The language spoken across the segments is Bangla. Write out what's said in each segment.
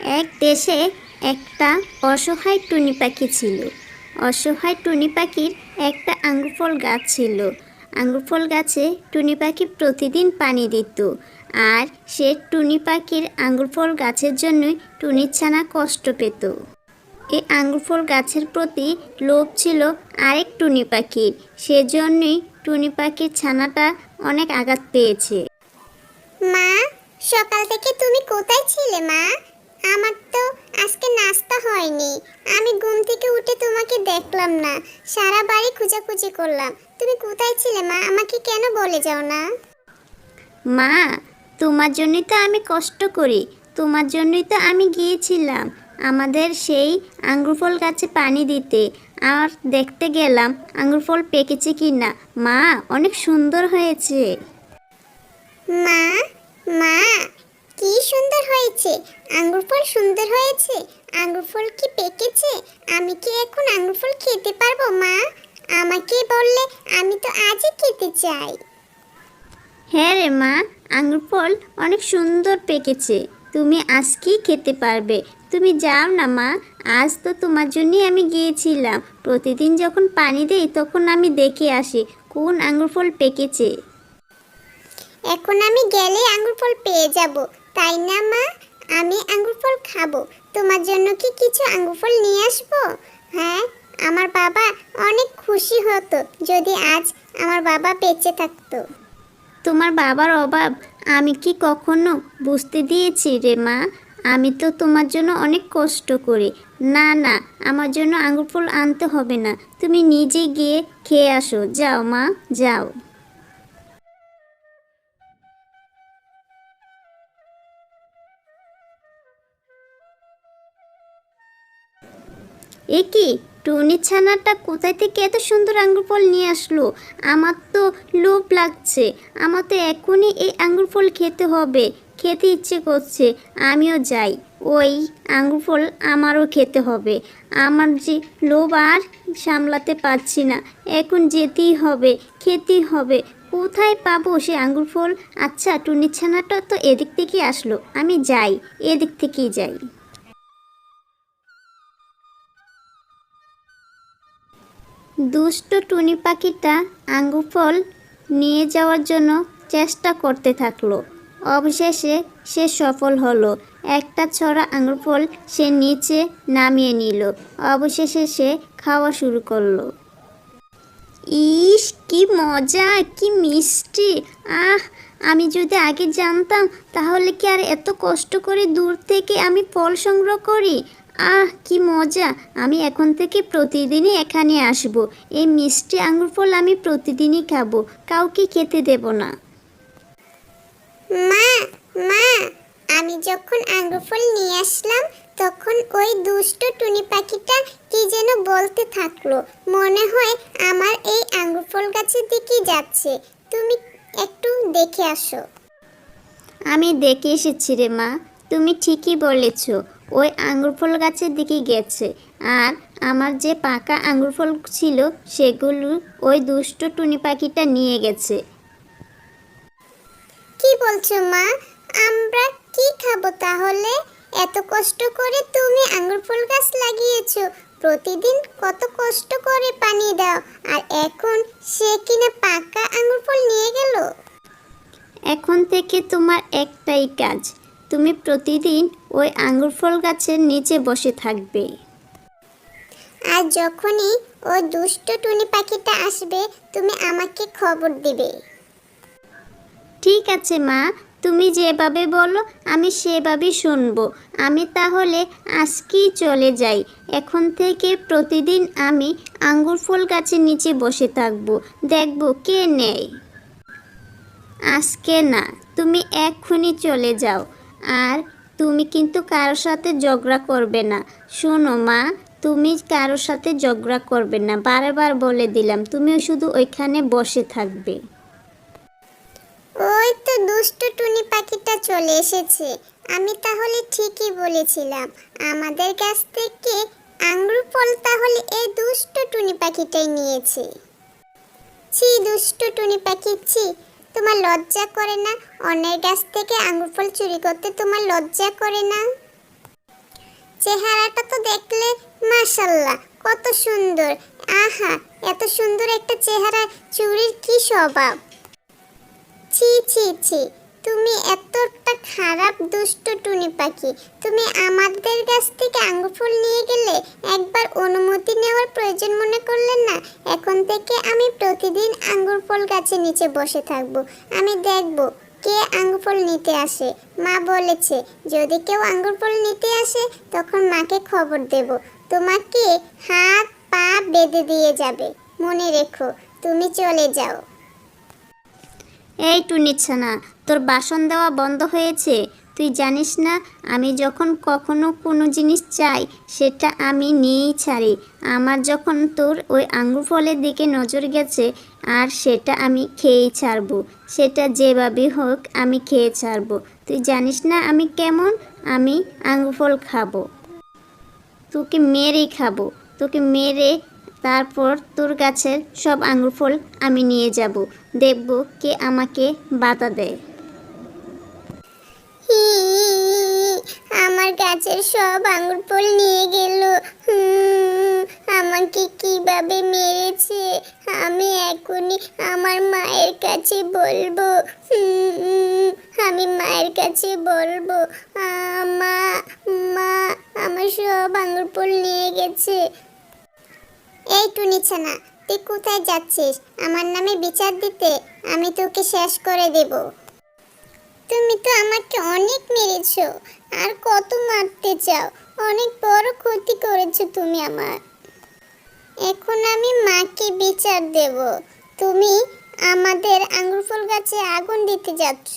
এক দেশে একটা অসহায় টুনি পাখি ছিল। অসহায় টুনি পাখির একটা আঙ্গুর ফল গাছ ছিল। আঙ্গুর ফল গাছে টুনি পাখি প্রতিদিন পানি দিত। আর সে টুনি পাখির আঙ্গুর ফল গাছের জন্যই টুনির ছানা কষ্ট পেত। এই আঙ্গুর ফল গাছের প্রতি লোভ ছিল আরেক টুনি পাখির, সেজন্যই টুনি পাখির ছানাটা অনেক আঘাত পেয়েছে। মা, সকাল থেকে তুমি কোথায় ছিলে মা? আমার তো আজকে নাস্তা হয়নি। আমি ঘুম থেকে উঠে তোমাকে দেখলাম না, সারা বাড়ি খোঁজাখুঁজি করলাম। তুমি কোথায় ছিলে মা? আমাকে কেন বলে যাও না? মা, তোমার জন্যই তো আমি কষ্ট করি, তোমার জন্যই তো আমি গিয়েছিলাম আমাদের সেই আঙ্গুর ফল গাছে পানি দিতে। আর দেখতে গেলাম আঙ্গুর ফল পেকেছে কি না। মা, অনেক সুন্দর হয়েছে। মা, মা, কি সুন্দর হয়েছে! আঙ্গুর ফল সুন্দর হয়েছে। আঙ্গুর ফল কি পেকেছে? আমি কি এখন আঙ্গুর ফল খেতে পারবো মা? আমাকে বললে আমি তো আজই খেতে চাই। হ্যাঁ রে মা, আঙ্গুর ফল অনেক সুন্দর পেকেছে, তুমি আজকেই খেতে পারবে। তুমি যাও না মা, আজ তো তোমার জন্যই আমি গিয়েছিলাম। প্রতিদিন যখন পানি দেই তখন আমি দেখে আসি কোন আঙ্গুর ফল পেকেছে। এখন আমি গেলে আঙ্গুর ফল পেয়ে যাব, তাই না মা? আমি আঙ্গুর ফল খাবো। তোমার জন্য কি কিছু আঙ্গুর ফল নিয়ে আসবো? হ্যাঁ, আমার বাবা অনেক খুশি হতো যদি আজ আমার বাবা বেঁচে থাকতো। তোমার বাবার অভাব আমি কি কখনো বুঝতে দিয়েছি রে মা? আমি তো তোমার জন্য অনেক কষ্ট করি। না না, আমার জন্য আঙ্গুর ফল আনতে হবে না, তুমি নিজে গিয়ে খেয়ে আসো। যাও মা, যাও। এ কি, টুনি ছানাটা কোথায় থেকে এত সুন্দর আঙ্গুর ফল নিয়ে আসলো? আমার তো লোভ লাগছে, আমার তো এখনই এই আঙ্গুর ফল খেতে হবে, খেতে ইচ্ছে করছে। আমিও যাই, ওই আঙ্গুর ফল আমারও খেতে হবে। আমার যে লোভ আর সামলাতে পারছি না, এখন যেতেই হবে, খেতেই হবে। কোথায় পাবো সে আঙ্গুর ফল? আচ্ছা, টুনি ছানাটা তো এদিক থেকেই আসলো, আমি যাই, এদিক থেকেই যাই। দুষ্ট টুনি পাখিটা আঙ্গুর ফল নিয়ে যাওয়ার জন্য চেষ্টা করতে থাকলো। অবশেষে সে সফল হলো। একটা ছড়া আঙ্গুর ফল সে নিচে নামিয়ে নিল। অবশেষে সে খাওয়া শুরু করলো। ইস, কি মজা, কি মিষ্টি! আহ, আমি যদি আগে জানতাম তাহলে কি আর এত কষ্ট করে দূর থেকে আমি ফল সংগ্রহ করি। আহ, কি মজা! আমি এখন থেকে প্রতিদিনই এখানে আসব। এই মিষ্টি আঙ্গুর ফল আমি প্রতিদিনই খাবো, কাউকে খেতে দেব না। মা, মা, আমি যখন আঙ্গুর ফল নিয়ে আসলাম তখন ওই দুষ্ট টুনি পাখিটা কি যেন বলতে থাকলো। মনে হয় আমার এই আঙ্গুর ফল গাছের দিকেই যাচ্ছে। তুমি একটু দেখে আসো। আমি দেখে এসেছি রে মা, তুমি ঠিকই বলেছ। ওই আঙ্গুর ফল গাছের দিকে গেছে। আর আমার যে পাকা আঙ্গুর ফল ছিল সেগুলো ওই দুষ্ট টুনি পাখিটা নিয়ে গেছে। কি বলছো মা? আমরা কি খাবো তাহলে? এত কষ্ট করে তুমি আঙ্গুর ফল গাছ লাগিয়েছো, প্রতিদিন কত কষ্ট করে পানি দাও, আর এখন সে কিনা পাকা আঙ্গুর ফল নিয়ে গেল। এখন থেকে তোমার একটাই কাজ, তুমি প্রতিদিন ওই আঙ্গুর ফল গাছের নিচে বসে থাকবে। আর যখনই ওই দুষ্ট টুনি পাখিটা আসবে তুমি আমাকে খবর দিবে। ঠিক আছে মা, তুমি যেভাবে বলো আমি সেভাবেই শুনবো। আমি তাহলে আজকেই চলে যাই। এখন থেকে প্রতিদিন আমি আঙ্গুর ফল গাছের নিচে বসে থাকবো, দেখবো কে নেয়। আজকে না, তুমি এক্ষুনি চলে যাও। আর তুমি কিন্তু কারোর সাথে ঝগড়া করবে না। শোনো মা, তুমি কারোর সাথে ঝগড়া করবে না, বারবার বলে দিলাম। তুমিও শুধু ওইখানে বসে থাকবে। ওই তো দুষ্ট টুনি পাখিটা চলে এসেছে। আমি তাহলে ঠিকই বলেছিলাম, আমাদের গাছ থেকে আঙ্গুর ফল তাহলে এই দুষ্ট টুনি পাখিটাই নিয়েছে। ছি দুষ্ট টুনি পাখি, ছি! তোমার লজ্জা করে না? অন্যের গাছ থেকে আঙ্গুর ফল চুরি করতে তোমার লজ্জা করে না? চেহারাটা তো দেখলে মাশাআল্লাহ কত সুন্দর। আহা, এত সুন্দর একটা চেহারা চুরির কি স্বভাব। ছি ছি ছি, তুমি এতটা খারাপ দুষ্ট টুনি পাখি। তুমি আমাদের কাছ থেকে আঙ্গুর ফল নিয়ে গেলে, একবার অনুমতি নেওয়ার প্রয়োজন মনে করলেন না। এখন থেকে আমি প্রতিদিন আঙ্গুর ফল গাছের নিচে বসে থাকবো। আমি দেখব কে আঙ্গুর ফল নিতে আসে। মা বলেছে যদি কেউ আঙ্গুর ফল নিতে আসে তখন মাকে খবর দেব। তোমাকে হাত পা বেঁধে দিয়ে যাবে। মনে রেখো, তুমি চলে যাও। এই টুনিছানা, তোর বাসন দেওয়া বন্ধ হয়েছে? তুই জানিস না আমি যখন কখনো কোনো জিনিস চাই সেটা আমি নিয়েই ছাড়ি। আমার যখন তোর ওই আঙ্গুর ফলের দিকে নজর গেছে, আর সেটা আমি খেয়েই ছাড়বো। সেটা যেভাবে হোক আমি খেয়ে ছাড়বো। তুই জানিস না আমি কেমন? আমি আঙ্গুর ফল খাবো, তোকে মেরেই খাবো। তোকে মেরে তারপর তোর গাছের সব আঙ্গুর ফল আমি নিয়ে যাব। দেখব কে আমাকে বাধা দেয়। হি, আমার গাছের সব আঙ্গুর ফল নিয়ে গেল। আমাকে কিভাবে মেরেছে। আমি এখনই আমার মায়ের কাছে বলবো। আমি মায়ের কাছে বলবো, মা, মা, আমার সব আঙ্গুর ফল নিয়ে গেছে। এই টুনিছানা, তুই কোথায় যাচ্ছিস? আমার নামে বিচার দিতে? আমি তোকে শেষ করে দেব। তুমি তো আমাকে অনেক মেরেছো, আর কত মারতে চাও? অনেক বড় ক্ষতি করেছো তুমি আমার। এখন আমি মাকে বিচার দেব। তুমি আমাদের আঙ্গুর ফল গাছে আগুন দিতে যাচ্ছ।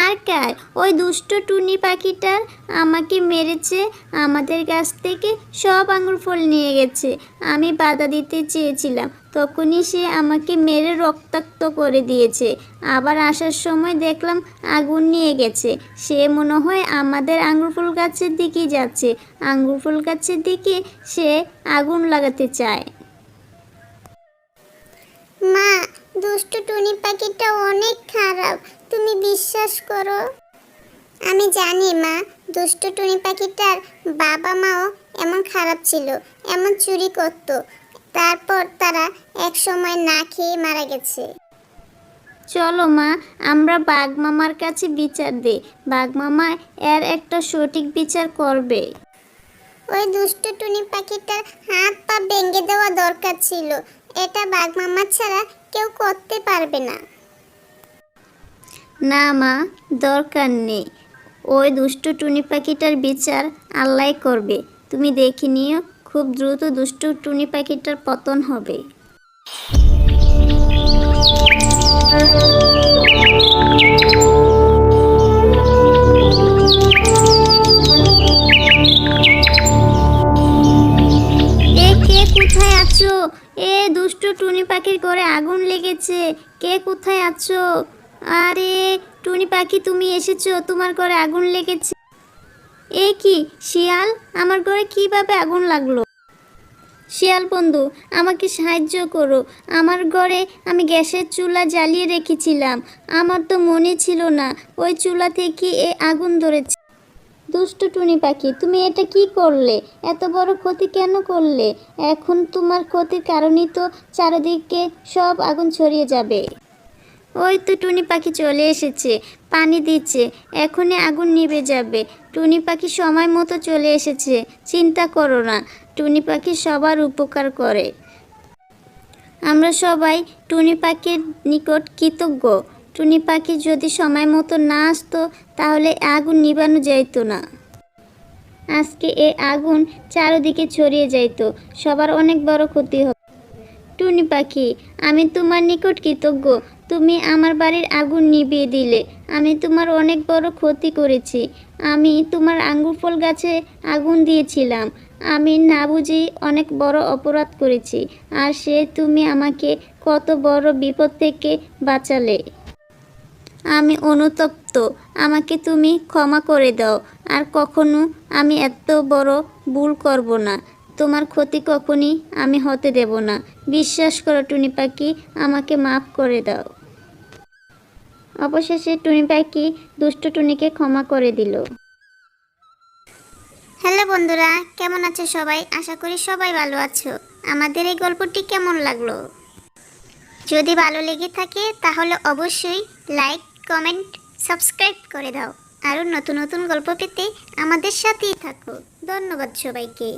আর কার? ওই দুষ্ট টুনি পাখিটার আমাকে মেরেছে, আমাদের গাছ থেকে সব আঙ্গুর ফল নিয়ে গেছে। আমি বাধা দিতে চেয়েছিলাম, তখনই সে আমাকে মেরে রক্তাক্ত করে দিয়েছে। আবার আসার সময় দেখলাম আগুন নিয়ে গেছে। সে মনে হয় আমাদের আঙ্গুর ফল গাছের দিকেই যাচ্ছে। আঙ্গুর ফল গাছের দিকে সে আগুন লাগাতে চায়। মা, দুষ্ট টুনি পাখিটা অনেক খারাপ, তুমি বিশ্বাস করো। আমি জানি মা, দুষ্ট টুনি পাখিটার বাবা মাও এমন খারাপ ছিল, এমন চুরি করত। তারপর তারা এক সময় না খেয়ে মারা গেছে। চলো মা, আমরা বাঘ মামার কাছে বিচার দিই। বাঘ মামা এর একটা সঠিক বিচার করবে। ওই দুষ্ট টুনি পাখিটার হাত পা ভেঙে দেওয়া দরকার ছিল। এটা বাঘ মামা ছাড়া কেউ করতে পারবে না। না মা, দরকার নেই। ওই দুষ্ট টুনি পাখিটার বিচার আল্লাহ করবে। তুমি দেখে নিও, খুব দ্রুত দুষ্ট টুনি পাখিটার পতন হবে। কে কোথায় আছো? দুষ্ট টুনি পাখির ঘরে আগুন লেগেছে। কে কোথায় আছো? আরে টুনি পাখি, তুমি এসেছো, তোমার ঘরে আগুন লেগেছে। কি শিয়াল, আমার ঘরে কিভাবে আগুন লাগলো? শিয়াল বন্ধু, আমাকে সাহায্য করো। আমার ঘরে আমি গ্যাসের চুলা জ্বালিয়ে রেখেছিলাম, আমার তো মনে ছিল না ওই চুলা থেকে আগুন ধরেছে। দুষ্ট টুনি পাখি, তুমি এটা কি করলে? এত বড় ক্ষতি কেন করলে? এখন তোমার ক্ষতির কারণেই তো চারিদিকে সব আগুন ছড়িয়ে যাবে। ওই তো টুনি পাখি চলে এসেছে, পানি দিচ্ছে, এখনই আগুন নিভে যাবে। টুনি পাখি সময় মতো চলে এসেছে, চিন্তা করো না। টুনি পাখি সবার উপকার করে। আমরা সবাই টুনি পাখির নিকট কৃতজ্ঞ। টুনি পাখি যদি সময় মতো না আসতো তাহলে আগুন নিভানো যেত না। আজকে আগুন চারিদিকে ছড়িয়ে যেত, সবার অনেক বড় ক্ষতি হতো। টুনি পাখি, আমি তোমার নিকট কৃতজ্ঞ। তুমি আমার বাড়ির আগুন নিভিয়ে দিলে। আমি তোমার অনেক বড় ক্ষতি করেছি। আমি তোমার আঙ্গুর ফল গাছে আগুন দিয়েছিলাম। আমি না বুঝেই অনেক বড় অপরাধ করেছি, আর তুমি আমাকে কত বড় বিপদ থেকে বাঁচালে। আমি অনুতপ্ত, আমাকে তুমি ক্ষমা করে দাও। আর কখনো আমি এত বড় ভুল করব না। তোমার ক্ষতি কখনই আমি হতে দেব না। বিশ্বাস করো টুনি পাখি, আমাকে মাফ করে দাও। অবশেষে টুনি পাখি দুষ্ট টুনিকে ক্ষমা করে দিল। হ্যালো বন্ধুরা, কেমন আছো সবাই? আশা করি সবাই ভালো আছো। আমাদের এই গল্পটি কেমন লাগলো? যদি ভালো লেগে থাকে তাহলে অবশ্যই লাইক, কমেন্ট, সাবস্ক্রাইব করে দাও। আরও নতুন নতুন গল্প পেতে আমাদের সাথেই থাকো। ধন্যবাদ সবাইকে।